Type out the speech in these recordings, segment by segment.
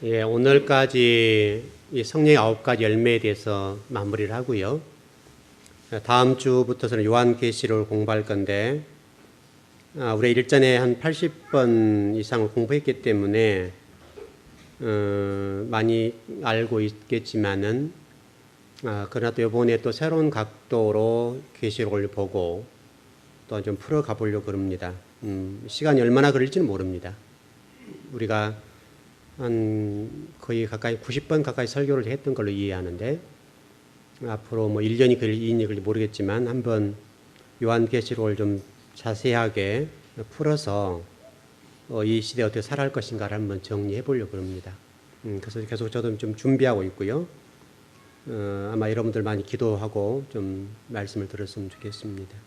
예, 오늘까지 이 성령의 9가지 열매에 대해서 마무리를 하고요. 다음 주부터서는 요한계시록을 공부할 건데, 우리가 일전에 한 80번 이상을 공부했기 때문에 많이 알고 있겠지만은, 그러나 또 이번에 또 새로운 각도로 계시록을 보고 또 좀 풀어가 보려고 그럽니다. 시간이 얼마나 걸릴지는 모릅니다. 우리가 한 거의 가까이 90번 가까이 설교를 했던 걸로 이해하는데, 앞으로 뭐 1년이 걸릴지 2년이 걸릴지 모르겠지만 한번 요한계시록을 좀 자세하게 풀어서 이 시대에 어떻게 살아갈 것인가를 한번 정리해 보려고 합니다. 그래서 계속 저도 좀 준비하고 있고요. 아마 여러분들 많이 기도하고 좀 말씀을 들었으면 좋겠습니다.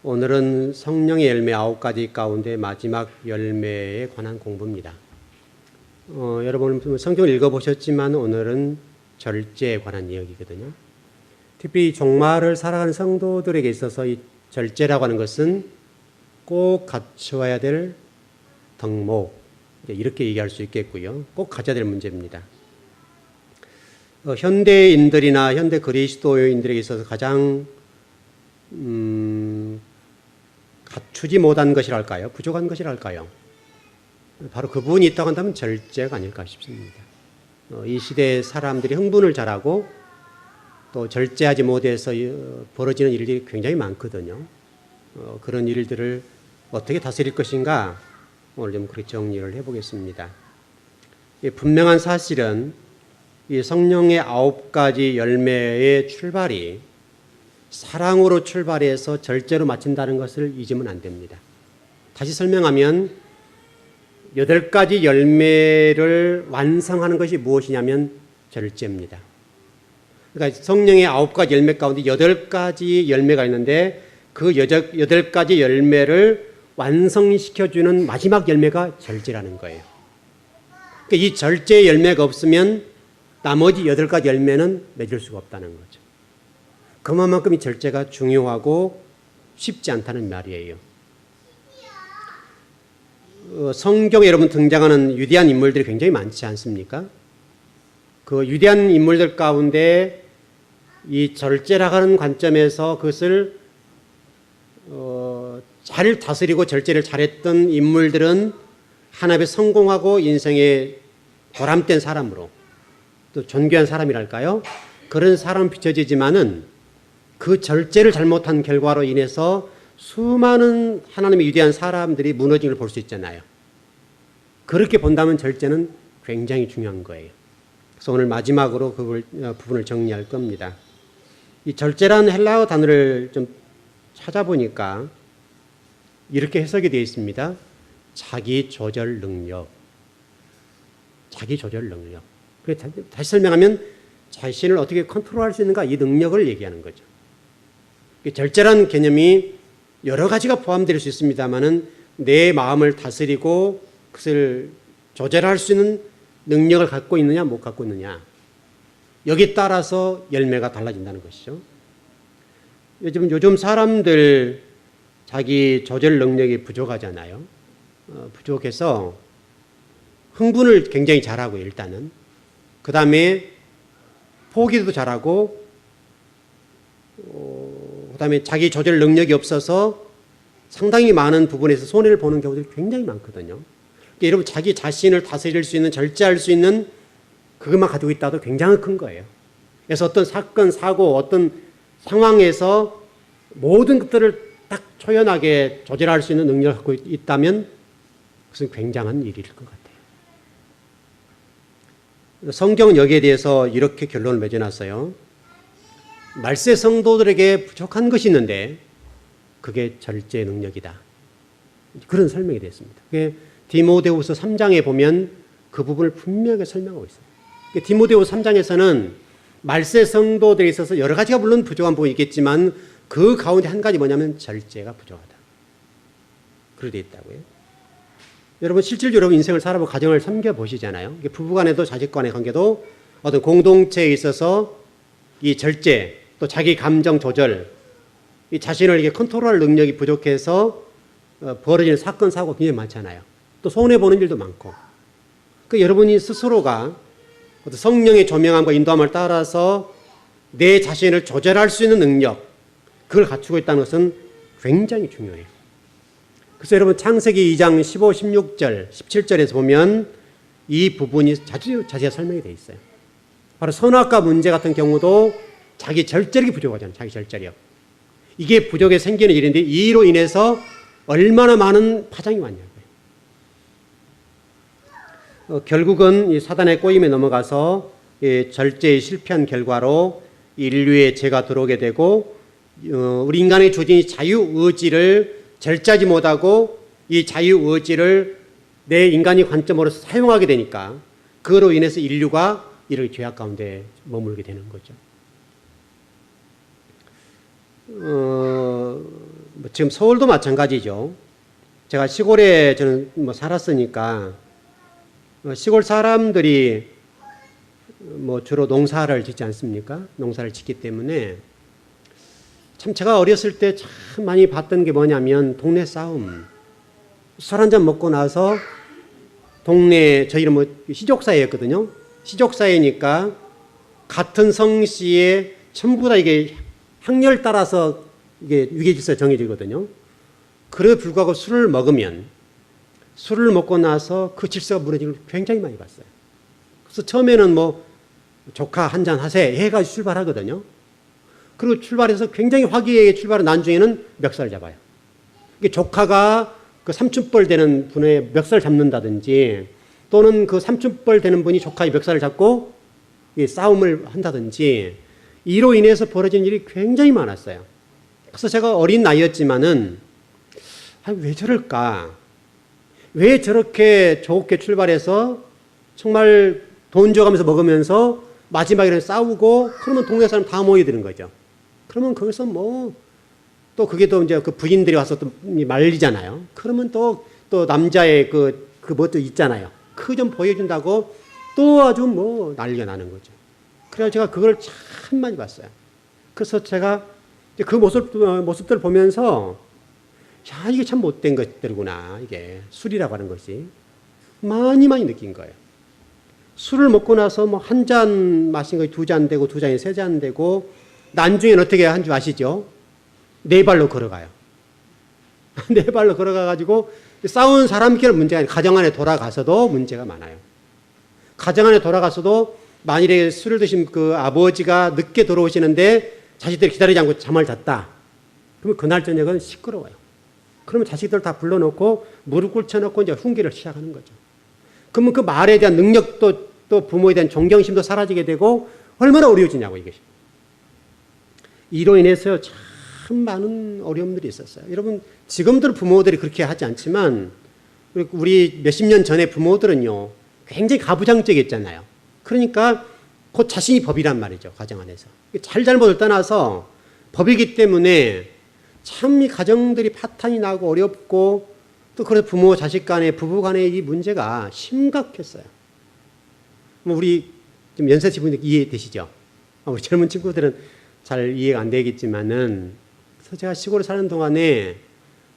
오늘은 성령의 열매 9가지 가운데 마지막 열매에 관한 공부입니다. 여러분 성경을 읽어보셨지만 오늘은 절제에 관한 이야기거든요. 특히 종말을 살아가는 성도들에게 있어서 이 절제라고 하는 것은 꼭 갖추어야 될 덕목, 이렇게 얘기할 수 있겠고요. 꼭 가져야 될 문제입니다. 현대인들이나 현대 그리스도인들에게 있어서 가장 갖추지 못한 것이랄까요? 부족한 것이랄까요? 바로 그 부분이 있다고 한다면 절제가 아닐까 싶습니다. 이 시대의 사람들이 흥분을 잘하고 또 절제하지 못해서 벌어지는 일들이 굉장히 많거든요. 그런 일들을 어떻게 다스릴 것인가 오늘 좀 그렇게 정리를 해보겠습니다. 분명한 사실은 이 성령의 9가지 열매의 출발이 사랑으로 출발해서 절제로 마친다는 것을 잊으면 안 됩니다. 다시 설명하면 8가지 열매를 완성하는 것이 무엇이냐면 절제입니다. 그러니까 성령의 9가지 열매 가운데 8가지 열매가 있는데 그 8가지 열매를 완성시켜주는 마지막 열매가 절제라는 거예요. 그러니까 이 절제의 열매가 없으면 나머지 8가지 열매는 맺을 수가 없다는 거죠. 그만큼 이 절제가 중요하고 쉽지 않다는 말이에요. 성경에 여러분 등장하는 위대한 인물들이 굉장히 많지 않습니까? 그 위대한 인물들 가운데 이 절제라고 하는 관점에서 그것을 잘 다스리고 절제를 잘했던 인물들은 하나님의 성공하고 인생에 보람된 사람으로 또 존귀한 사람이랄까요? 그런 사람 비춰지지만은 그 절제를 잘못한 결과로 인해서 수많은 하나님의 위대한 사람들이 무너진 걸 볼 수 있잖아요. 그렇게 본다면 절제는 굉장히 중요한 거예요. 그래서 오늘 마지막으로 그 부분을 정리할 겁니다. 이 절제라는 헬라어 단어를 좀 찾아보니까 이렇게 해석이 되어 있습니다. 자기 조절 능력. 자기 조절 능력. 다시 설명하면 자신을 어떻게 컨트롤할 수 있는가 이 능력을 얘기하는 거죠. 절제라는 개념이 여러 가지가 포함될 수 있습니다만은 내 마음을 다스리고 그것을 조절할 수 있는 능력을 갖고 있느냐 못 갖고 있느냐 여기에 따라서 열매가 달라진다는 것이죠. 요즘 사람들 자기 조절 능력이 부족하잖아요. 부족해서 흥분을 굉장히 잘하고 일단은 그 다음에 포기도 잘하고 그 다음에 자기 조절 능력이 없어서 상당히 많은 부분에서 손해를 보는 경우들이 굉장히 많거든요. 그러니까 여러분 자기 자신을 다스릴 수 있는 절제할 수 있는 그것만 가지고 있다도 굉장히 큰 거예요. 그래서 어떤 사건, 사고, 어떤 상황에서 모든 것들을 딱 초연하게 조절할 수 있는 능력을 갖고 있다면 그것은 굉장한 일일 것 같아요. 성경은 여기에 대해서 이렇게 결론을 맺어놨어요. 말세 성도들에게 부족한 것이 있는데 그게 절제 능력이다. 그런 설명이 됐습니다. 디모데후서 3장에 보면 그 부분을 분명하게 설명하고 있어요. 디모데후서 3장에서는 말세 성도들에 있어서 여러 가지가 물론 부족한 부분이 있겠지만 그 가운데 한 가지 뭐냐면 절제가 부족하다. 그렇게 되어 있다고요. 여러분 실질적으로 여러분 인생을 살아보고 가정을 섬겨보시잖아요. 부부 간에도 자식 간의 관계도 어떤 공동체에 있어서 이 절제 또 자기 감정 조절 이 자신을 이렇게 컨트롤할 능력이 부족해서 벌어지는 사건 사고 굉장히 많잖아요. 또 손해보는 일도 많고 그 여러분이 스스로가 성령의 조명함과 인도함을 따라서 내 자신을 조절할 수 있는 능력, 그걸 갖추고 있다는 것은 굉장히 중요해요. 그래서 여러분 창세기 2장 15, 16절, 17절에서 보면 이 부분이 자세히 설명이 되어 있어요. 바로 선악과 문제 같은 경우도 자기 절제력이 부족하잖아요. 자기 절제력. 이게 부족해 생기는 일인데 이로 인해서 얼마나 많은 파장이 왔냐고요. 결국은 이 사단의 꼬임에 넘어가서 절제에 실패한 결과로 인류의 죄가 들어오게 되고 우리 인간의 조직이 자유의지를 절제하지 못하고 이 자유의지를 내 인간의 관점으로 사용하게 되니까 그로 인해서 인류가 이렇게 죄악 가운데 머물게 되는 거죠. 지금 서울도 마찬가지죠. 제가 시골에 저는 살았으니까 시골 사람들이 주로 농사를 짓지 않습니까? 농사를 짓기 때문에 참 제가 어렸을 때 참 많이 봤던 게 뭐냐면 동네 싸움. 술 한잔 먹고 나서 동네 저희는 시족사회였거든요. 시족사회니까 같은 성씨에 전부 다 이게 학렬 따라서 이게 위계질서 정해지거든요. 그래 불구하고 술을 먹고 나서 그 질서가 무너지는 걸 굉장히 많이 봤어요. 그래서 처음에는 조카 한잔 하세 해가지고 출발하거든요. 그리고 출발해서 굉장히 화기애애하게 출발한 나중에는 멱살을 잡아요. 조카가 그 삼촌뻘 되는 분의 멱살을 잡는다든지 또는 그 삼촌뻘 되는 분이 조카의 멱살을 잡고 싸움을 한다든지 이로 인해서 벌어진 일이 굉장히 많았어요. 그래서 제가 어린 나이였지만은 왜 저럴까? 왜 저렇게 좋게 출발해서 정말 돈 줘가면서 먹으면서 마지막에는 싸우고 그러면 동네 사람 다 모여드는 거죠. 그러면 거기서 또 그게 또 이제 그 부인들이 와서 또 말리잖아요. 그러면 또 남자의 뭣도 있잖아요. 그 좀 보여준다고 또 아주 난리가 나는 거죠. 그래서 제가 그걸 참 많이 봤어요. 그래서 제가 그 모습들을 보면서 야, 이게 참 못된 것들이구나. 이게 술이라고 하는 것이 많이 느낀 거예요. 술을 먹고 나서 한 잔 마신 것이 2잔 되고 2잔이 3잔 되고 나중에는 어떻게 한 줄 아시죠? 4발로 걸어가요. 4발로 걸어가가지고 싸운 사람끼리 문제가 아니라 가정 안에 돌아가서도 문제가 많아요. 가정 안에 돌아가서도 만일에 술을 드신 그 아버지가 늦게 돌아오시는데 자식들이 기다리지 않고 잠을 잤다. 그러면 그날 저녁은 시끄러워요. 그러면 자식들 다 불러놓고 무릎 꿇혀놓고 이제 훈계를 시작하는 거죠. 그러면 그 말에 대한 능력도 또 부모에 대한 존경심도 사라지게 되고 얼마나 어려워지냐고 이것이. 이로 인해서 참 많은 어려움들이 있었어요. 여러분 지금들 부모들이 그렇게 하지 않지만 우리 몇십 년 전에 부모들은요 굉장히 가부장적이었잖아요. 그러니까 곧 자신이 법이란 말이죠. 가정 안에서. 잘잘못을 떠나서 법이기 때문에 참 이 가정들이 파탄이 나고 어렵고 또 그래서 부모 자식 간에 부부 간에 이 문제가 심각했어요. 우리 좀 연세치 분들 이해되시죠? 우리 젊은 친구들은 잘 이해가 안 되겠지만은 그래서 제가 시골에 사는 동안에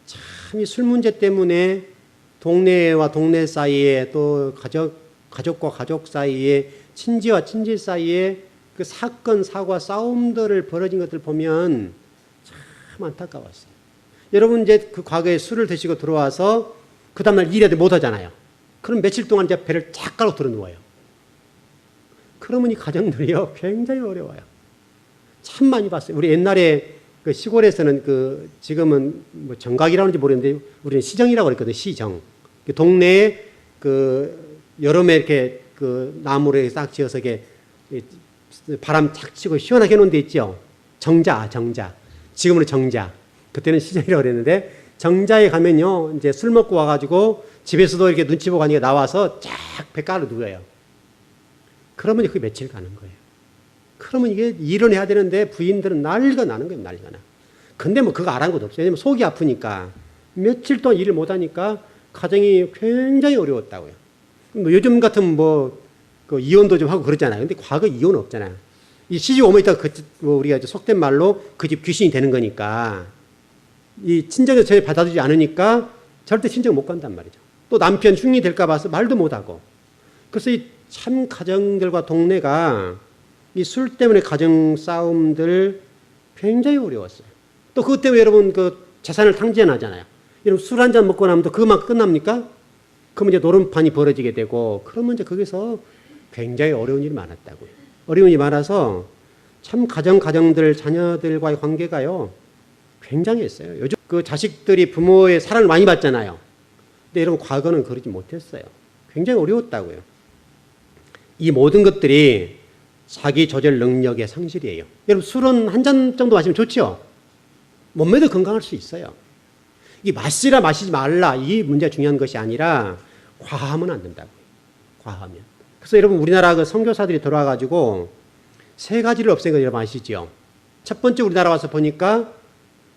참 이 술 문제 때문에 동네와 동네 사이에 또 가족과 가족 사이에 친지와 친지 사이에 그 사건, 사고와 싸움들을 벌어진 것들 보면 참 안타까웠어요. 여러분 이제 그 과거에 술을 드시고 들어와서 그 다음날 일해도 못 하잖아요. 그럼 며칠 동안 이제 배를 쫙 깔고 들어 누워요. 그러면 이 가정들이요 굉장히 어려워요. 참 많이 봤어요. 우리 옛날에 그 시골에서는 지금은 정각이라는지 모르겠는데 우리는 시정이라고 그랬거든요. 시정. 동네에 여름에 이렇게 나무를 싹 지어서 이게 바람 착 치고 시원하게 해놓은 데 있죠. 정자. 지금은 정자. 그때는 시정이라고 그랬는데 정자에 가면요 이제 술 먹고 와가지고 집에서도 이렇게 눈치 보고 하니까 나와서 쫙 배 깔아 누워요. 그러면 그게 며칠 가는 거예요. 그러면 이게 일을 해야 되는데 부인들은 난리가 나는 거예요. 난리가 나. 근데 그거 안 한 것도 없어요. 왜냐면 속이 아프니까 며칠 동안 일을 못 하니까 가정이 굉장히 어려웠다고요. 요즘 같은 이혼도 좀 하고 그러잖아요. 근데 과거 이혼은 없잖아요. 이 시집 오면 있다가 우리가 속된 말로 그 집 귀신이 되는 거니까 이 친정에서 저희 받아주지 않으니까 절대 친정 못 간단 말이죠. 또 남편 흉이 될까 봐서 말도 못 하고 그래서 이 참 가정들과 동네가 이 술 때문에 가정 싸움들 굉장히 어려웠어요. 또 그것 때문에 여러분 그 재산을 탕진하잖아요. 여러분 술 한 잔 먹고 나면 또 그만 끝납니까? 그러면 이제 노름판이 벌어지게 되고 그러면 이제 거기서 굉장히 어려운 일이 많았다고요. 어려운 일이 많아서 참 가정들 자녀들과의 관계가요 굉장히 했어요. 요즘 그 자식들이 부모의 사랑을 많이 받잖아요. 근데 여러분 과거는 그러지 못했어요. 굉장히 어려웠다고요. 이 모든 것들이 자기 조절 능력의 상실이에요. 여러분 술은 한 잔 정도 마시면 좋죠. 몸매도 건강할 수 있어요. 이 마시라 마시지 말라 이 문제가 중요한 것이 아니라 과하면 안 된다고요. 과하면. 그래서 여러분 우리나라 그 선교사들이 들어와가지고 세 가지를 없앤 거 여러분 아시죠? 첫 번째 우리나라 와서 보니까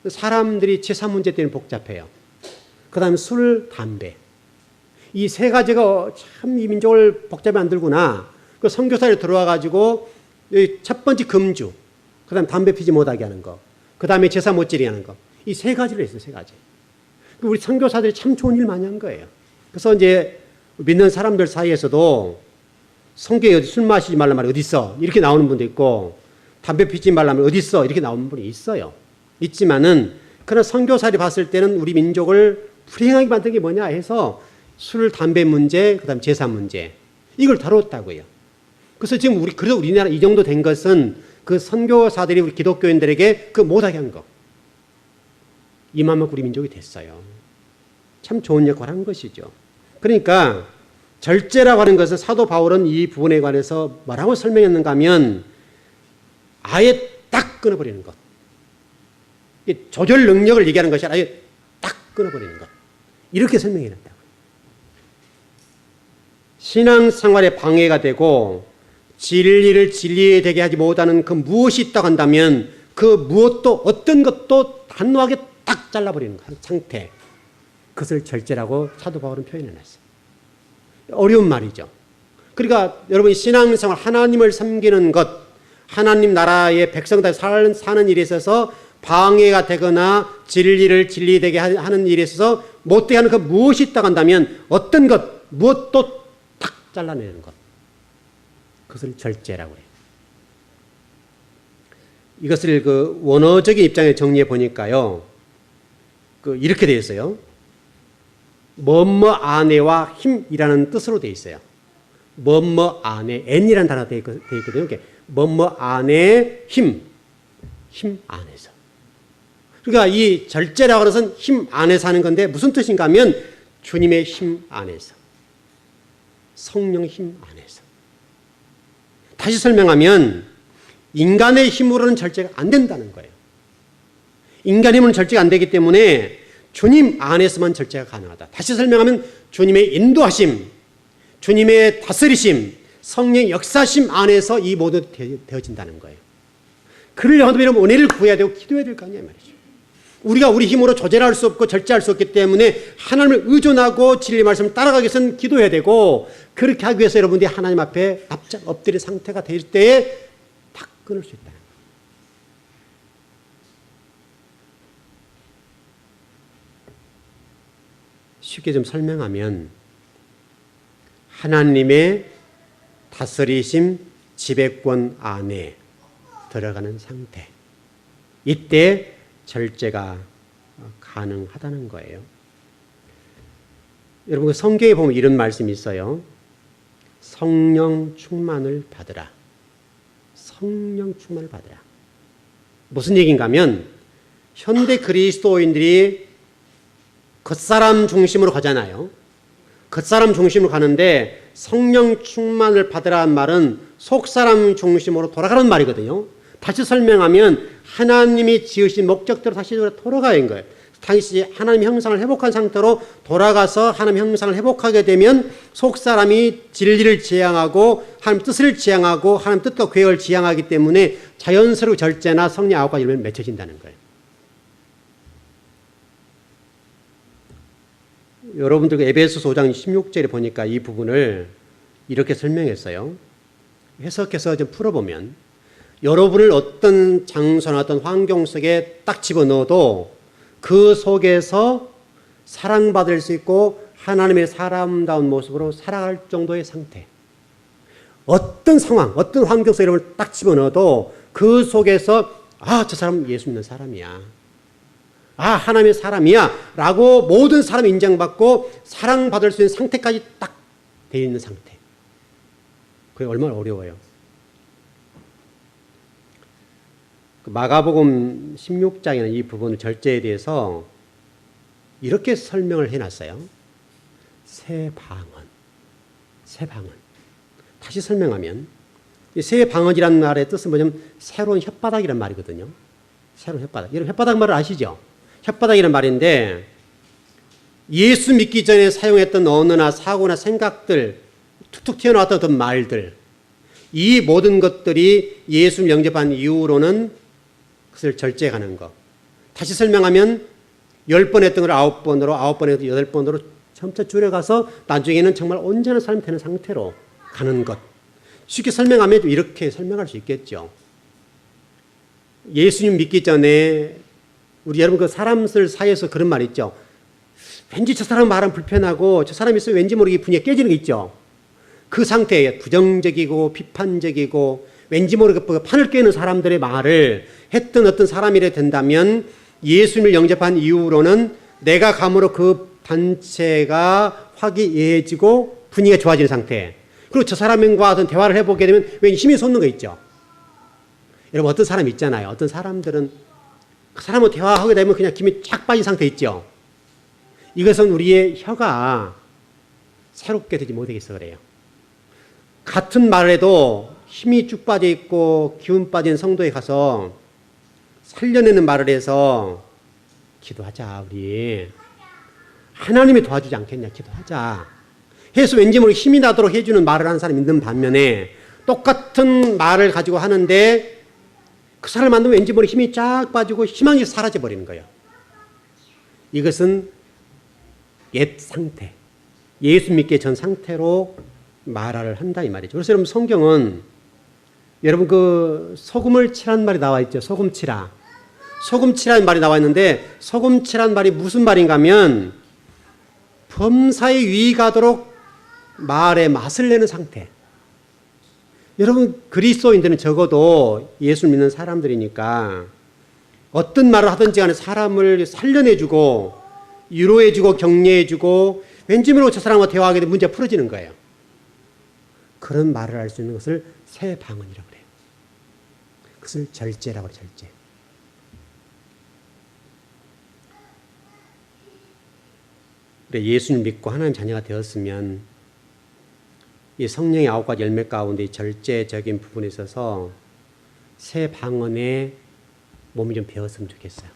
사람들이 재산 문제 때문에 복잡해요. 그 다음에 술, 담배. 이 세 가지가 참 이 민족을 복잡히 만들구나. 그 선교사를 들어와가지고 첫 번째 금주, 그 다음 담배 피지 못하게 하는 거, 그 다음에 제사 못지게 하는 거. 이 세 가지를 했어요, 세 가지. 우리 선교사들이 참 좋은 일 많이 한 거예요. 그래서 이제 믿는 사람들 사이에서도 성경에 술 마시지 말란 말이 어디 있어? 이렇게 나오는 분도 있고 담배 피지 말라면 어디 있어? 이렇게 나오는 분이 있어요. 있지만은 그러나 선교사들이 봤을 때는 우리 민족을 불행하게 만든 게 뭐냐 해서 술, 담배 문제, 그 다음 제사 문제 이걸 다뤘다고요. 그래서 지금 그래도 우리나라 이 정도 된 것은 그 선교사들이 우리 기독교인들에게 그 못하게 한 거. 이만큼 우리 민족이 됐어요. 참 좋은 역할을 한 것이죠. 그러니까 절제라고 하는 것은 사도 바울은 이 부분에 관해서 뭐라고 설명했는가 하면 아예 딱 끊어버리는 것. 조절 능력을 얘기하는 것이 아니라 아예 딱 끊어버리는 것. 이렇게 설명해놨다. 신앙생활에 방해가 되고 진리를 진리에 되게 하지 못하는 그 무엇이 있다고 한다면 그 무엇도 어떤 것도 단호하게 딱 잘라버리는 상태. 그것을 절제라고 사도 바울은 표현해놨어요. 어려운 말이죠. 그러니까 여러분이 신앙생활 하나님을 섬기는 것, 하나님 나라의 백성들 사는 일에 있어서 방해가 되거나 진리를 진리되게 하는 일에 있어서 못되게 하는 그 무엇이 있다고 한다면 어떤 것, 무엇도 딱 잘라내는 것. 그것을 절제라고 해요. 이것을 그 원어적인 입장에 정리해 보니까요. 이렇게 되어 있어요. 뭐뭐 안에와 힘이라는 뜻으로 되어 있어요. 뭐뭐 안에, n이라는 단어가 되어 있거든요. 이렇게 뭐뭐 안에 힘 안에서. 그러니까 이 절제라고 하는 것은 힘 안에서 하는 건데 무슨 뜻인가 하면 주님의 힘 안에서. 성령 힘 안에서. 다시 설명하면 인간의 힘으로는 절제가 안 된다는 거예요. 인간의 힘으로는 절제가 안 되기 때문에 주님 안에서만 절제가 가능하다. 다시 설명하면 주님의 인도하심, 주님의 다스리심, 성령의 역사심 안에서 이 모두 되어진다는 거예요. 그러려면 여러분 은혜를 구해야 되고 기도해야 될 거 아니에요 말이죠. 우리가 우리 힘으로 조절할 수 없고 절제할 수 없기 때문에 하나님을 의존하고 진리 말씀을 따라가기 위해서는 기도해야 되고 그렇게 하기 위해서 여러분들이 하나님 앞에 납작 엎드린 상태가 될 때에 딱 끊을 수 있다는 거예요. 쉽게 좀 설명하면 하나님의 다스리심 지배권 안에 들어가는 상태. 이때 절제가 가능하다는 거예요. 여러분 성경에 보면 이런 말씀이 있어요. 성령 충만을 받으라. 성령 충만을 받으라. 무슨 얘기인가 하면 현대 그리스도인들이 겉사람 중심으로 가잖아요. 겉사람 중심으로 가는데 성령 충만을 받으라는 말은 속사람 중심으로 돌아가는 말이거든요. 다시 설명하면 하나님이 지으신 목적대로 다시 돌아가는 거예요. 다시 하나님 형상을 회복한 상태로 돌아가서 하나님 형상을 회복하게 되면 속사람이 진리를 지향하고 하나님 뜻을 지향하고 하나님 뜻과 계획을 지향하기 때문에 자연스러운 절제나 성령 아홉 가지를 맺혀진다는 거예요. 여러분들 에베소서 5장 16절에 보니까 이 부분을 이렇게 설명했어요. 해석해서 좀 풀어보면 여러분을 어떤 장소나 어떤 환경 속에 딱 집어넣어도 그 속에서 사랑받을 수 있고 하나님의 사람다운 모습으로 살아갈 정도의 상태. 어떤 상황, 어떤 환경 속에 여러분을 딱 집어넣어도 그 속에서 저 사람은 예수 믿는 사람이야. 하나님의 사람이야. 라고 모든 사람이 인정받고 사랑받을 수 있는 상태까지 딱 되어 있는 상태. 그게 얼마나 어려워요. 마가복음 16장에는 이 부분 절제에 대해서 이렇게 설명을 해놨어요. 새 방언. 다시 설명하면 이 새 방언이라는 말의 뜻은 뭐냐면 새로운 혓바닥이란 말이거든요. 새로운 혓바닥. 여러분 혓바닥 말을 아시죠? 혓바닥이란 말인데 예수 믿기 전에 사용했던 언어나 사고나 생각들, 툭툭 튀어나왔던 어떤 말들, 이 모든 것들이 예수를 영접한 이후로는 그것을 절제하는 것. 다시 설명하면 10번 했던 걸 9번으로, 9번 해서 8번으로 점차 줄여가서 나중에는 정말 온전한 삶이 되는 상태로 가는 것. 쉽게 설명하면 이렇게 설명할 수 있겠죠. 예수님 믿기 전에 우리 여러분 그 사람들 사이에서 그런 말 있죠. 왠지 저 사람 말은 불편하고 저 사람이 있으면 왠지 모르게 분위기가 깨지는 게 있죠. 그 상태에 부정적이고 비판적이고 왠지 모르게 판을 깨는 사람들의 말을 했던 어떤 사람이라 된다면 예수님을 영접한 이후로는 내가 감으로 그 단체가 화기애애해지고 분위기가 좋아지는 상태. 그리고 저 사람과 어떤 대화를 해보게 되면 왠지 힘이 솟는 거 있죠. 여러분 어떤 사람 있잖아요. 어떤 사람들은 그 사람하고 대화하게 되면 그냥 힘이 쫙 빠진 상태 있죠. 이것은 우리의 혀가 새롭게 되지 못하겠어 그래요. 같은 말을 해도 힘이 쭉 빠져 있고 기운 빠진 성도에 가서 살려내는 말을 해서 기도하자 우리. 하나님이 도와주지 않겠냐 기도하자. 해서 왠지 모르게 힘이 나도록 해주는 말을 하는 사람이 있는 반면에 똑같은 말을 가지고 하는데 그 사람을 만나면 왠지 모르게 힘이 쫙 빠지고 희망이 사라져버리는 거예요. 이것은 옛 상태, 예수 믿기 전 상태로 말을 한다 이 말이죠. 그래서 여러분 성경은 여러분 그 소금을 칠한 말이 나와 있죠. 소금 치라. 소금 치라는 말이 나와 있는데 소금 치라는 말이 무슨 말인가 하면 범사에 유익 가도록 말의 맛을 내는 상태. 여러분 그리스도인들은 적어도 예수 믿는 사람들이니까 어떤 말을 하든지 간에 사람을 살려내주고 위로해주고 격려해주고 왠지 모르고 저 사람과 대화하게 되면 문제가 풀어지는 거예요. 그런 말을 할 수 있는 것을 새 방언이라고 그래요. 그것을 절제라고 해요. 절제. 예수님 믿고 하나님 자녀가 되었으면 이 성령의 9가지 열매 가운데 절제적인 부분에 있어서 새 방언에 몸이 좀 배웠으면 좋겠어요.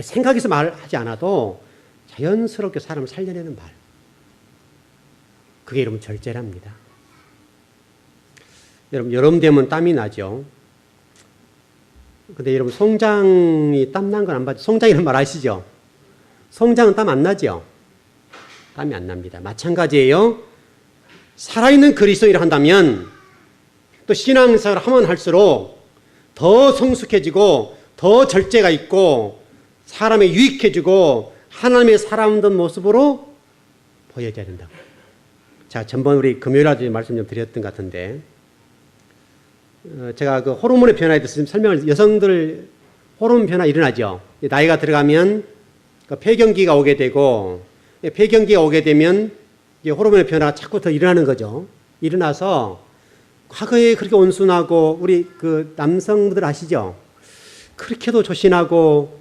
생각해서 말하지 않아도 자연스럽게 사람을 살려내는 말. 그게 여러분 절제랍니다. 여러분 여름 되면 땀이 나죠. 근데 여러분 송장이 땀 난 건 안 봤죠? 송장이라는 말 아시죠? 송장은 땀 안 나죠? 땀이 안 납니다. 마찬가지예요. 살아있는 그리스도인을 한다면 또 신앙생활을 하면 할수록 더 성숙해지고 더 절제가 있고 사람에 유익해지고 하나님의 사람된 모습으로 보여져야 된다고. 자, 전번 우리 금요일에 말씀 좀 드렸던 것 같은데 제가 그 호르몬의 변화에 대해서 좀 설명을 여성들 호르몬 변화 일어나죠. 나이가 들어가면 폐경기가 오게 되고 폐경기가 오게 되면 호르몬의 변화가 자꾸 더 일어나는 거죠. 일어나서 과거에 그렇게 온순하고 우리 그 남성분들 아시죠? 그렇게도 조신하고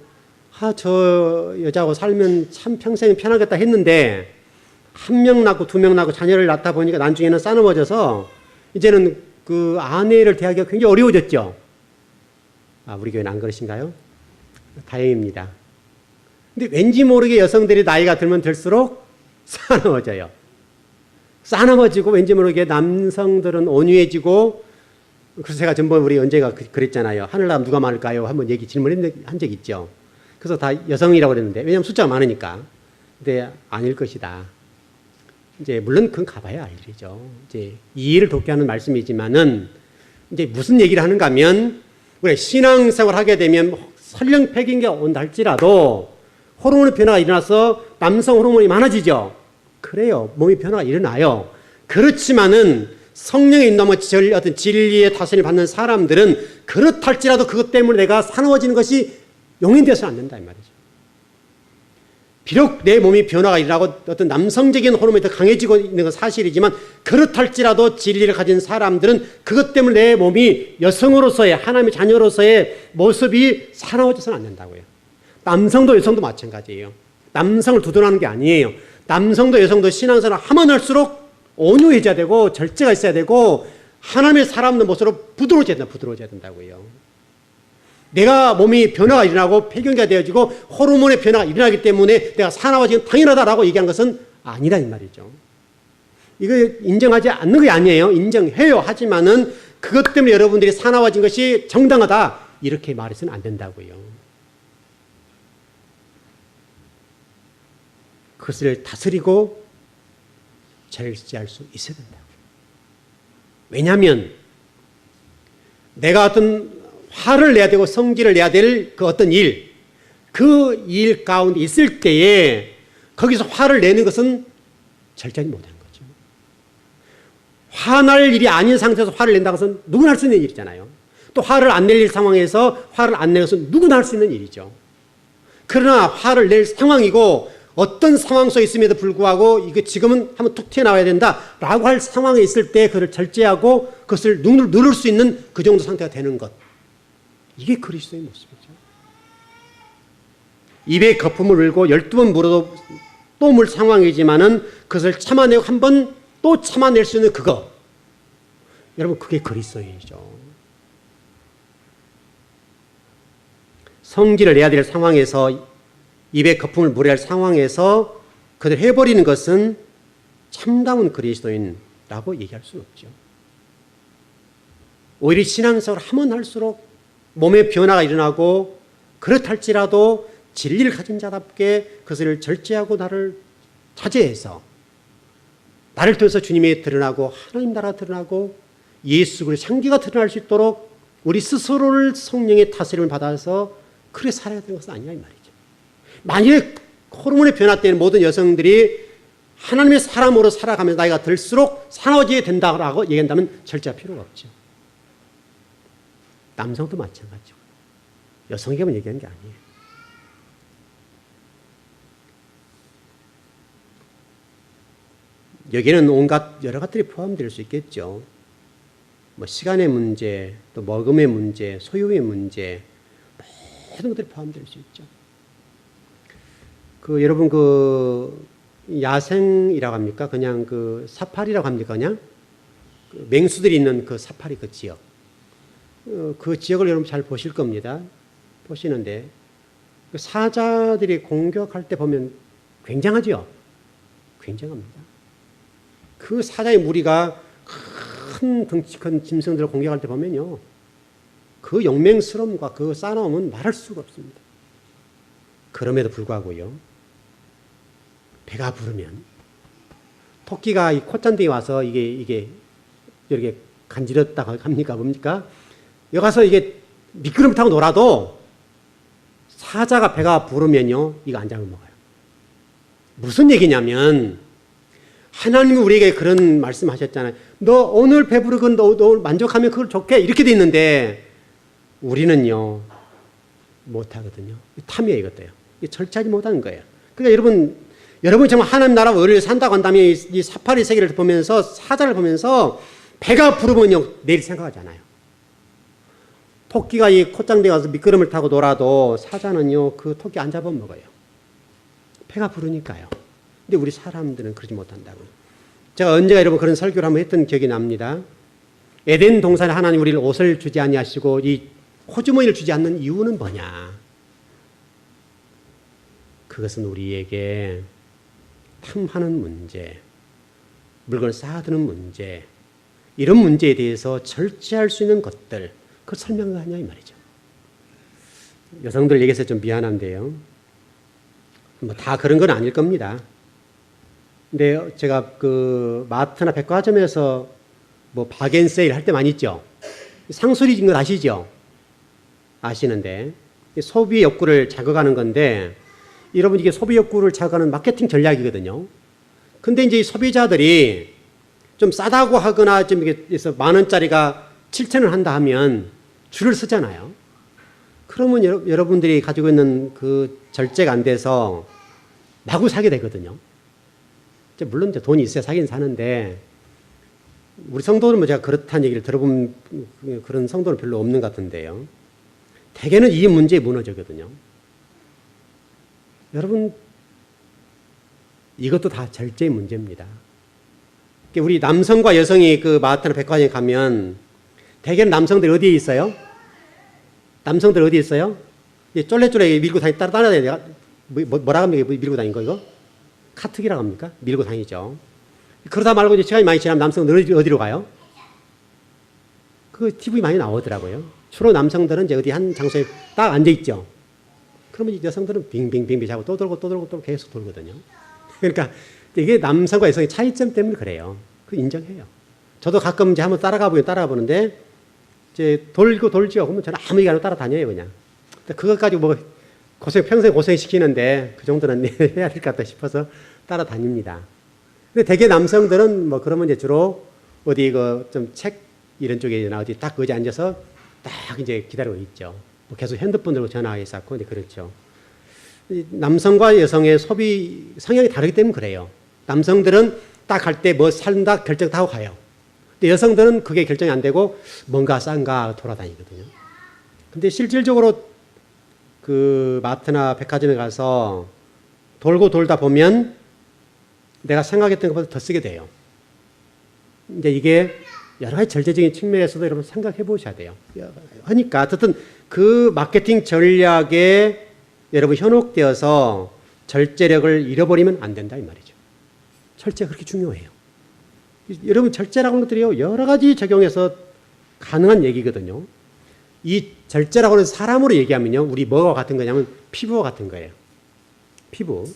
저 여자하고 살면 참 평생 편하겠다 했는데 1명 낳고 2명 낳고 자녀를 낳다 보니까 나중에는 싸넘어져서 이제는 그 아내를 대하기가 굉장히 어려워졌죠. 우리 교회는 안 그러신가요? 다행입니다. 근데 왠지 모르게 여성들이 나이가 들면 들수록 싸넘어져요. 싸넘어지고 왠지 모르게 남성들은 온유해지고 그래서 제가 전번 우리 언제가 그랬잖아요. 하늘나라 누가 많을까요? 한번 질문한 적 있죠. 그래서 다 여성이라고 그랬는데 왜냐하면 숫자가 많으니까. 근데 아닐 것이다. 이제 물론 그건 가봐야 알 일이죠. 이제 이해를 돕게 하는 말씀이지만은 이제 무슨 얘기를 하는가 하면 우리 신앙생활 하게 되면 설령 폐경기가 온다 할지라도 호르몬의 변화가 일어나서 남성 호르몬이 많아지죠. 그래요. 몸의 변화가 일어나요. 그렇지만은 성령의 인도함과 어떤 진리의 다스림을 받는 사람들은 그렇할지라도 그것 때문에 내가 사나워지는 것이 용인되어서는 안 된다 이 말이죠. 비록 내 몸이 변화가 일어나고 어떤 남성적인 호르몬이 더 강해지고 있는 건 사실이지만 그렇할지라도 진리를 가진 사람들은 그것 때문에 내 몸이 여성으로서의 하나님의 자녀로서의 모습이 사나워져서는 안 된다고요. 남성도 여성도 마찬가지예요. 남성을 두둔하는 게 아니에요. 남성도 여성도 신앙생활을 하면 할수록 온유해져야 되고 절제가 있어야 되고 하나님의 사람의 모습으로 부드러워져야 된다고요. 내가 몸이 변화가 일어나고 폐경기가 되어지고 호르몬의 변화가 일어나기 때문에 내가 사나워지는 당연하다라고 얘기한 것은 아니라 이 말이죠. 이거 인정하지 않는 게 아니에요. 인정해요. 하지만은 그것 때문에 여러분들이 사나워진 것이 정당하다 이렇게 말해서는 안 된다고요. 그것을 다스리고 절제할 수 있어야 된다고요. 왜냐하면 내가 어떤 화를 내야 되고 성질을 내야 될 그 어떤 일, 그 일 가운데 있을 때에 거기서 화를 내는 것은 절제하지 못한 거죠. 화날 일이 아닌 상태에서 화를 낸다는 것은 누구나 할 수 있는 일이잖아요. 또 화를 안 낼 상황에서 화를 안 내는 것은 누구나 할 수 있는 일이죠. 그러나 화를 낼 상황이고 어떤 상황 속에 있음에도 불구하고 이거 지금은 한번 툭 튀어나와야 된다라고 할 상황에 있을 때 그를 절제하고 그것을 누를 수 있는 그 정도 상태가 되는 것. 이게 그리스도의 모습이죠. 입에 거품을 물고 12번 물어도 또 물 상황이지만은 그것을 참아내고 한 번 또 참아낼 수 있는 그거. 여러분 그게 그리스도이죠. 성질을 내야 될 상황에서 입에 거품을 물어야 할 상황에서 그들 해버리는 것은 참다운 그리스도인이라고 얘기할 수는 없죠. 오히려 신앙생활을 하면 할수록 몸의 변화가 일어나고 그렇할지라도 진리를 가진 자답게 그것을 절제하고 나를 자제해서 나를 통해서 주님이 드러나고 하나님 나라가 드러나고 예수 그리스도의 향기가 드러날 수 있도록 우리 스스로를 성령의 다스림을 받아서 그렇게 살아야 되는 것은 아니냐 이 말이죠. 만약에 호르몬의 변화 때문에 모든 여성들이 하나님의 사람으로 살아가면서 나이가 들수록 사나워지게 된다고 얘기한다면 절제할 필요가 없죠. 남성도 마찬가지고 여성에게만 얘기하는 게 아니에요. 여기는 온갖 여러 가지들이 포함될 수 있겠죠. 뭐 시간의 문제, 또 먹음의 문제, 소유의 문제, 모든 것들이 포함될 수 있죠. 여러분 야생이라고 합니까? 그냥 사파리라고 합니까? 그냥 맹수들이 있는 그 사파리 그 지역. 그 지역을 여러분 잘 보실 겁니다. 보시는데 사자들이 공격할 때 보면 굉장하죠. 굉장합니다. 그 사자의 무리가 큰 덩치 큰 짐승들을 공격할 때 보면요, 그 용맹스러움과 그 싸나움은 말할 수가 없습니다. 그럼에도 불구하고요, 배가 부르면 토끼가 이 콧잔등에 와서 이게 이렇게 간지럽다고 합니까? 뭡니까? 여기 가서 이게 미끄럼 타고 놀아도 사자가 배가 부르면요, 이거 안 잡아먹어요. 무슨 얘기냐면, 하나님이 우리에게 그런 말씀 하셨잖아요. 너 오늘 배부르건 너 오늘 만족하면 그걸 좋게 이렇게 돼 있는데, 우리는요, 못하거든요. 탐이에요, 이것도요. 절제하지 못하는 거예요. 그러니까 여러분 정말 하나님 나라 의를 산다고 한다면 이 사파리 세계를 보면서, 사자를 보면서 배가 부르면요, 내일 생각하잖아요. 토끼가 이 콧장대에 가서 미끄럼을 타고 놀아도 사자는요, 그 토끼 안 잡아먹어요. 배가 부르니까요. 근데 우리 사람들은 그러지 못한다고요. 제가 언제가 여러분 그런 설교를 한번 했던 기억이 납니다. 에덴 동산에 하나님 우리를 옷을 주지 아니하시고 이 호주머니를 주지 않는 이유는 뭐냐? 그것은 우리에게 탐하는 문제, 물건을 쌓아두는 문제, 이런 문제에 대해서 절제할 수 있는 것들, 그걸 설명을 하냐 이 말이죠. 여성들 얘기해서 좀 미안한데요, 뭐 다 그런 건 아닐 겁니다. 근데 제가 마트나 백화점에서 뭐 바겐세일 할 때 많이 있죠. 상술이진 거 아시죠? 아시는데 소비 욕구를 자극하는 건데, 여러분 이게 소비 욕구를 자극하는 마케팅 전략이거든요. 근데 이제 이 소비자들이 좀 싸다고 하거나 좀 이렇게 해서 10,000원짜리가 7,000원 한다 하면 줄을 서잖아요. 그러면 여러분들이 가지고 있는 그 절제가 안 돼서 마구 사게 되거든요. 물론 이제 돈이 있어야 사긴 사는데, 우리 성도는 뭐 제가 그렇다는 얘기를 들어본 그런 성도는 별로 없는 것 같은데요. 대개는 이 문제에 무너지거든요. 여러분, 이것도 다 절제의 문제입니다. 우리 남성과 여성이 그 마트나 백화점에 가면 대개는 남성들이 어디에 있어요? 남성들 어디에 있어요? 쫄래쫄래 밀고 따라다녀야 뭐라고 합니까? 밀고 다닌 거 이거? 카트기라고 합니까? 밀고 다니죠. 그러다 말고 이제 시간이 많이 지나면 남성들 어디로 가요? 그 TV 많이 나오더라고요. 주로 남성들은 이제 어디 한 장소에 딱 앉아있죠. 그러면 여성들은 빙빙빙빙 하고 또 돌고 계속 돌거든요. 그러니까 이게 남성과 여성의 차이점 때문에 그래요. 그 인정해요. 저도 가끔 이제 한번 따라가보는데 이제 돌고 돌지요. 그러면 저는 아무 얘기 안 하고 따라다녀요, 그냥. 그것 가지고 뭐 평생 고생시키는데 그 정도는 해야 될 것 같다 싶어서 따라다닙니다. 근데 대개 남성들은 뭐 그러면 이제 주로 어디 그 좀 책 이런 쪽에나 어디 딱 의자에 앉아서 딱 이제 기다리고 있죠. 뭐 계속 핸드폰 들고 전화하기 쌓고 이제 그렇죠. 남성과 여성의 소비 성향이 다르기 때문에 그래요. 남성들은 딱 갈 때 뭐 산다 결정 다 하고 가요. 근데 여성들은 그게 결정이 안 되고 뭔가 싼가 돌아다니거든요. 근데 실질적으로 그 마트나 백화점에 가서 돌고 돌다 보면 내가 생각했던 것보다 더 쓰게 돼요. 이제 이게 여러 가지 절제적인 측면에서도 여러분 생각해 보셔야 돼요. 하니까 어쨌든 그 마케팅 전략에 여러분 현혹되어서 절제력을 잃어버리면 안 된다 이 말이죠. 절제가 그렇게 중요해요. 여러분 절제라고 하는 것들이요 여러 가지 적용해서 가능한 얘기거든요. 이 절제라고 하는 사람으로 얘기하면요 우리 뭐가 같은 거냐면 피부와 같은 거예요. 피부.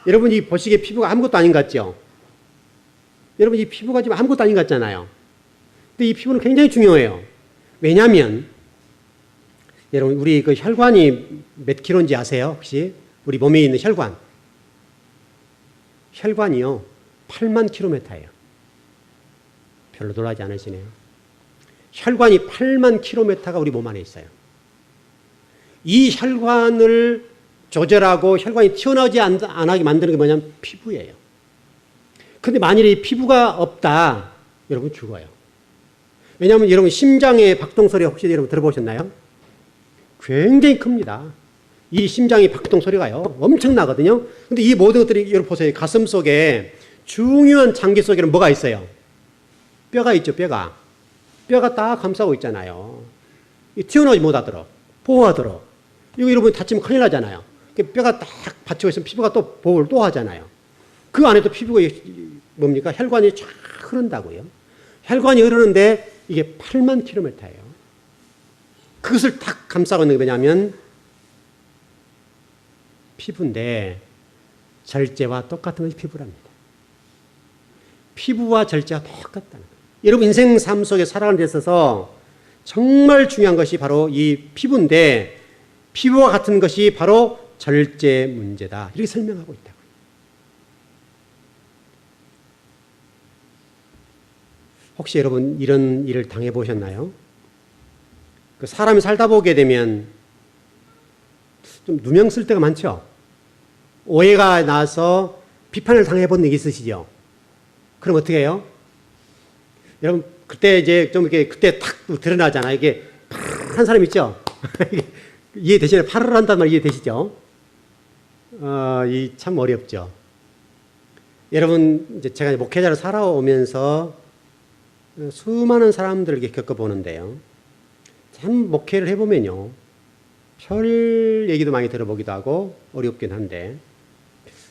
여러분 이 보시기에 피부가 아무것도 아닌 것 같죠? 여러분 이 피부가 지금 아무것도 아닌 것 같잖아요. 근데 이 피부는 굉장히 중요해요. 왜냐하면 여러분 우리 그 혈관이 몇 킬로인지 아세요? 혹시 우리 몸에 있는 혈관. 혈관이요 8만 킬로미터예요. 별로 놀라지 않으시네요. 혈관이 8만 킬로미터가 우리 몸 안에 있어요. 이 혈관을 조절하고 혈관이 튀어나오지 않게 만드는 게 뭐냐면 피부예요. 근데 만일에 이 피부가 없다, 여러분 죽어요. 왜냐하면 여러분 심장의 박동 소리 혹시 여러분 들어보셨나요? 굉장히 큽니다. 이 심장의 박동 소리가요 엄청나거든요. 근데 이 모든 것들이 여러분 보세요. 가슴 속에 중요한 장기 속에는 뭐가 있어요? 뼈가 있죠. 뼈가 딱 감싸고 있잖아요. 튀어나오지 못하도록 보호하도록. 이거 여러분 다치면 큰일 나잖아요. 뼈가 딱 받치고 있으면 피부가 또 보호를 또 하잖아요. 그 안에 또 피부가 뭡니까? 혈관이 쫙 흐른다고요. 혈관이 흐르는데 이게 8만 킬로미터예요. 그것을 딱 감싸고 있는 게 뭐냐면 피부인데 절제와 똑같은 것이 피부랍니다. 피부와 절제가 똑같다는 거예요. 여러분 인생 삶 속에 살아가는 데 있어서 정말 중요한 것이 바로 이 피부인데 피부와 같은 것이 바로 절제 문제다. 이렇게 설명하고 있다고요. 혹시 여러분 이런 일을 당해보셨나요? 그 사람이 살다 보게 되면 좀 누명 쓸 때가 많죠? 오해가 나서 비판을 당해본 적이 있으시죠? 그럼 어떻게 해요? 여러분, 그때 이제 좀 이렇게 그때 탁 드러나잖아요. 이게 한 사람 있죠? 이해되시나요? 팔을 한단 말 이해되시죠? 이 참 어렵죠. 여러분, 이제 제가 목회자로 살아오면서 수많은 사람들에게 겪어보는데요. 참 목회를 해보면요. 별 얘기도 많이 들어보기도 하고 어렵긴 한데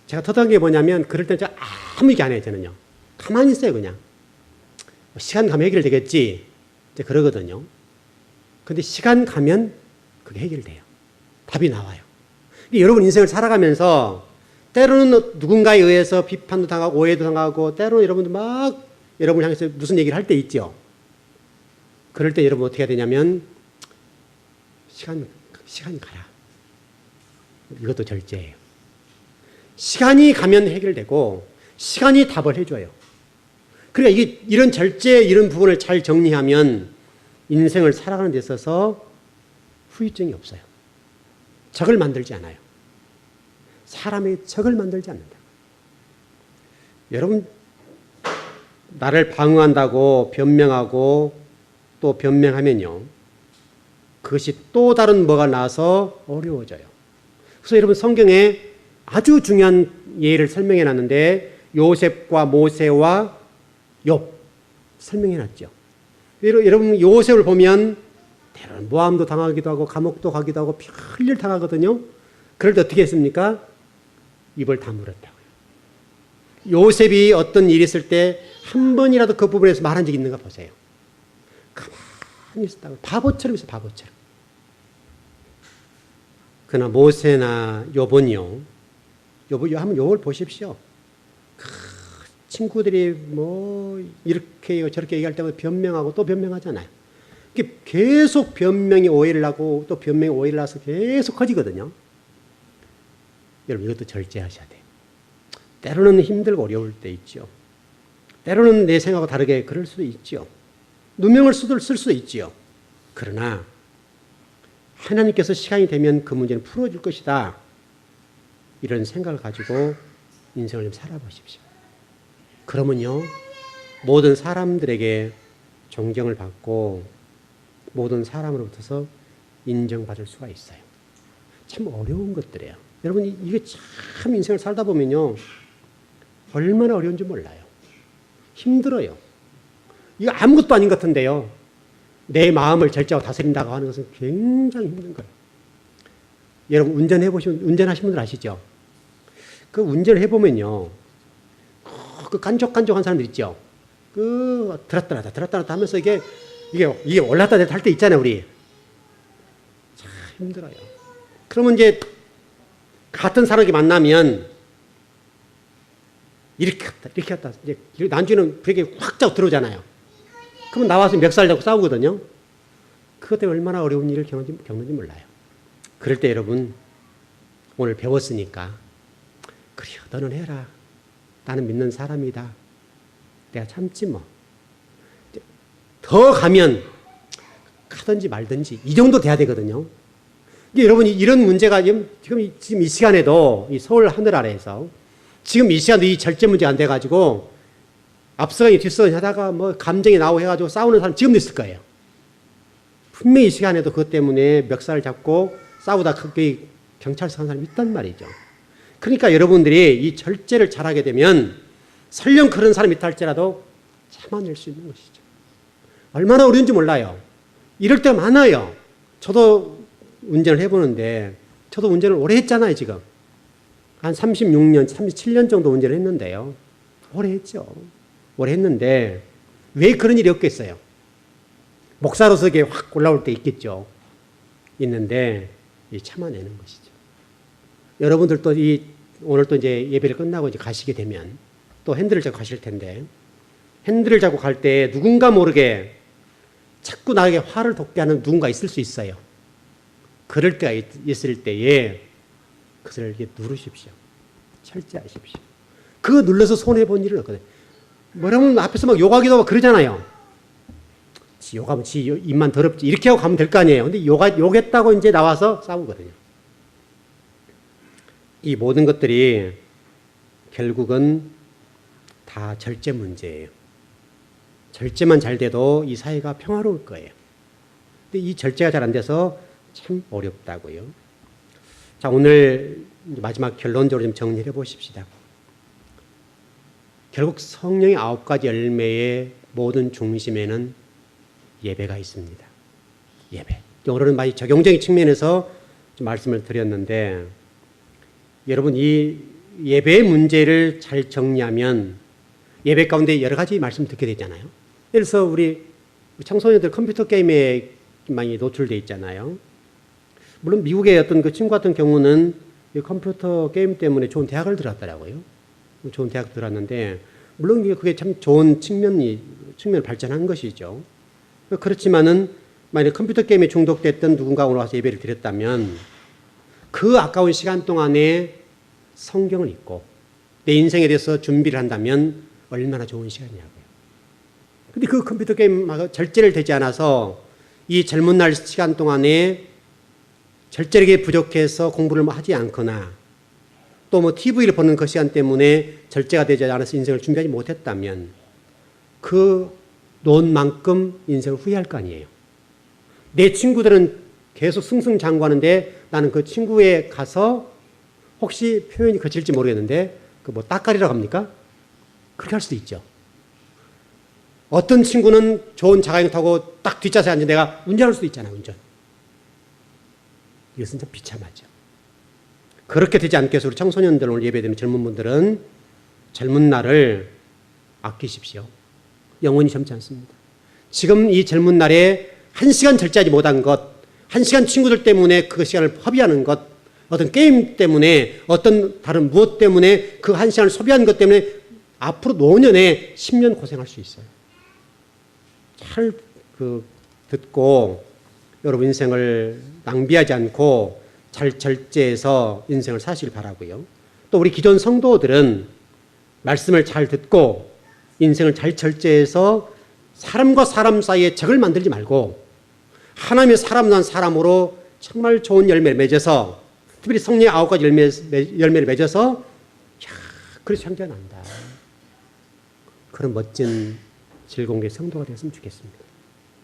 제가 터득한 게 뭐냐면 그럴 때 제가 아무 얘기 안 해요. 저는요. 가만히 있어요. 그냥. 시간 가면 해결되겠지. 이제 그러거든요. 근데 시간 가면 그게 해결돼요. 답이 나와요. 여러분 인생을 살아가면서 때로는 누군가에 의해서 비판도 당하고 오해도 당하고 때로는 여러분들 막 여러분을 향해서 무슨 얘기를 할 때 있죠. 그럴 때 여러분 어떻게 해야 되냐면 시간이 가라. 이것도 절제예요. 시간이 가면 해결되고 시간이 답을 해줘요. 그러니까 이게 이런 절제 이런 부분을 잘 정리하면 인생을 살아가는 데 있어서 후유증이 없어요. 적을 만들지 않아요. 사람의 적을 만들지 않는다. 여러분, 나를 방어한다고 변명하고 또 변명하면요, 그것이 또 다른 뭐가 나서 어려워져요. 그래서 여러분, 성경에 아주 중요한 예를 설명해 놨는데 요셉과 모세와 욥 설명해 놨죠. 여러분, 요셉을 보면 때로는 모함도 당하기도 하고 감옥도 가기도 하고 별일 당하거든요. 그럴 때 어떻게 했습니까? 입을 다물었다고요. 요셉이 어떤 일이 있을 때 한 번이라도 그 부분에서 말한 적이 있는가 보세요. 가만히 있었다고. 바보처럼 있어, 바보처럼. 그러나 모세나 욥은요, 한번 욥을 보십시오. 친구들이 뭐 이렇게 저렇게 얘기할 때마다 변명하고 또 변명하잖아요. 계속 변명이 오해를 하고 또 변명이 오해를 해서 계속 커지거든요. 여러분, 이것도 절제하셔야 돼요. 때로는 힘들고 어려울 때 있죠. 때로는 내 생각하고 다르게 그럴 수도 있죠. 누명을 쓸 수도 있죠. 그러나 하나님께서 시간이 되면 그 문제는 풀어줄 것이다. 이런 생각을 가지고 인생을 좀 살아보십시오. 그러면요, 모든 사람들에게 존경을 받고 모든 사람으로부터 인정받을 수가 있어요. 참 어려운 것들이에요. 여러분, 이게 참 인생을 살다 보면요, 얼마나 어려운지 몰라요. 힘들어요. 이거 아무것도 아닌 것 같은데요, 내 마음을 절제하고 다스린다고 하는 것은 굉장히 힘든 거예요. 여러분, 운전하신 분들 아시죠? 그 운전을 해보면요, 그 깐족깐족한 사람들 있죠? 들었다 놨다 하면서 이게 올랐다 내렸다 할 때 있잖아요, 우리. 참 힘들어요. 그러면 이제 같은 사람이 만나면 이렇게 했다. 이제 난주는 브레이크 확 잡고 들어오잖아요. 그러면 나와서 멱살 잡고 싸우거든요. 그것 때문에 얼마나 어려운 일을 겪는지 몰라요. 그럴 때 여러분, 오늘 배웠으니까, 그래, 너는 해라. 나는 믿는 사람이다. 내가 참지 뭐. 더 가면 가든지 말든지 이 정도 돼야 되거든요. 여러분, 이런 문제가 지금 이 시간에도 이 서울 하늘 아래에서 지금 이 시간도 이 절제 문제가 안 돼가지고 앞서가니 뒷서가니 하다가 뭐 감정이 나오고 해가지고 싸우는 사람 지금도 있을 거예요. 분명히 이 시간에도 그것 때문에 멱살을 잡고 싸우다 거기 경찰서 간 사람이 있단 말이죠. 그러니까 여러분들이 이 절제를 잘하게 되면 설령 그런 사람이 있다 할지라도 참아낼 수 있는 것이죠. 얼마나 어려운지 몰라요. 이럴 때가 많아요. 저도 운전을 해보는데, 저도 운전을 오래 했잖아요, 지금. 한 36년, 37년 정도 운전을 했는데요. 오래 했죠. 오래 했는데, 왜 그런 일이 없겠어요? 목사로서 이게 확 올라올 때 있겠죠. 있는데, 참아내는 것이죠. 여러분들도 오늘 또 이제 예배를 끝나고 이제 가시게 되면 또 핸들을 잡고 가실 텐데, 핸들을 잡고 갈 때 누군가 모르게 자꾸 나에게 화를 돋게 하는 누군가 있을 수 있어요. 그럴 때가 있을 때에 그것을 이렇게 누르십시오. 철저하십시오. 그거 눌러서 손해본 일은 없거든요. 뭐라면 앞에서 막 욕하기도 하고 그러잖아요. 욕하면 지 입만 더럽지. 이렇게 하고 가면 될 거 아니에요. 근데 욕했다고 이제 나와서 싸우거든요. 이 모든 것들이 결국은 다 절제 문제예요. 절제만 잘 돼도 이 사회가 평화로울 거예요. 근데 이 절제가 잘 안 돼서 참 어렵다고요. 자, 오늘 마지막 결론적으로 좀 정리해 보십시다. 결국 성령의 9가지 열매의 모든 중심에는 예배가 있습니다. 예배. 오늘은 많이 적용적인 측면에서 좀 말씀을 드렸는데, 여러분, 이 예배의 문제를 잘 정리하면 예배 가운데 여러 가지 말씀 듣게 되잖아요. 예를 들어서 우리 청소년들 컴퓨터 게임에 많이 노출되어 있잖아요. 물론 미국의 어떤 그 친구 같은 경우는 이 컴퓨터 게임 때문에 좋은 대학을 들었더라고요. 좋은 대학 들었는데, 물론 그게 참 좋은 측면을 발전한 것이죠. 그렇지만은 만약 컴퓨터 게임에 중독됐던 누군가 오늘 와서 예배를 드렸다면 그 아까운 시간 동안에 성경을 읽고 내 인생에 대해서 준비를 한다면 얼마나 좋은 시간이냐고요. 근데 그 컴퓨터 게임하고 절제를 되지 않아서 이 젊은 날 시간 동안에 절제력이 부족해서 공부를 하지 않거나 또 뭐 TV를 보는 그 시간 때문에 절제가 되지 않아서 인생을 준비하지 못했다면 그 논 만큼 인생을 후회할 거 아니에요. 내 친구들은 계속 승승장구하는데 나는 그 친구에 가서 혹시 표현이 거칠지 모르겠는데 그 뭐 따까리라고 합니까? 그렇게 할 수도 있죠. 어떤 친구는 좋은 자가용 타고 딱 뒷좌석에 앉은 내가 운전할 수도 있잖아요. 운전. 이것은 좀 비참하죠. 그렇게 되지 않게 해서 우리 청소년들 오늘 예배드리는 젊은 분들은 젊은 날을 아끼십시오. 영원히 젊지 않습니다. 지금 이 젊은 날에 1시간 절제하지 못한 것, 1시간 친구들 때문에 그 시간을 허비하는 것, 어떤 게임 때문에 어떤 다른 무엇 때문에 그 1시간을 소비한 것 때문에 앞으로 노년에 10년 고생할 수 있어요. 잘 듣고 여러분 인생을 낭비하지 않고 잘 절제해서 인생을 사시길 바라고요. 또 우리 기존 성도들은 말씀을 잘 듣고 인생을 잘 절제해서 사람과 사람 사이에 적을 만들지 말고 하나님의 사람 난 사람으로 정말 좋은 열매를 맺어서 특별히 성령의 9가지 열매를 맺어서 그래서 형제가 난다. 그런 멋진 질공의 성도가 되었으면 좋겠습니다.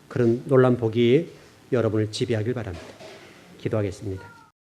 그런 놀라운 복이 여러분을 지배하길 바랍니다. 기도하겠습니다.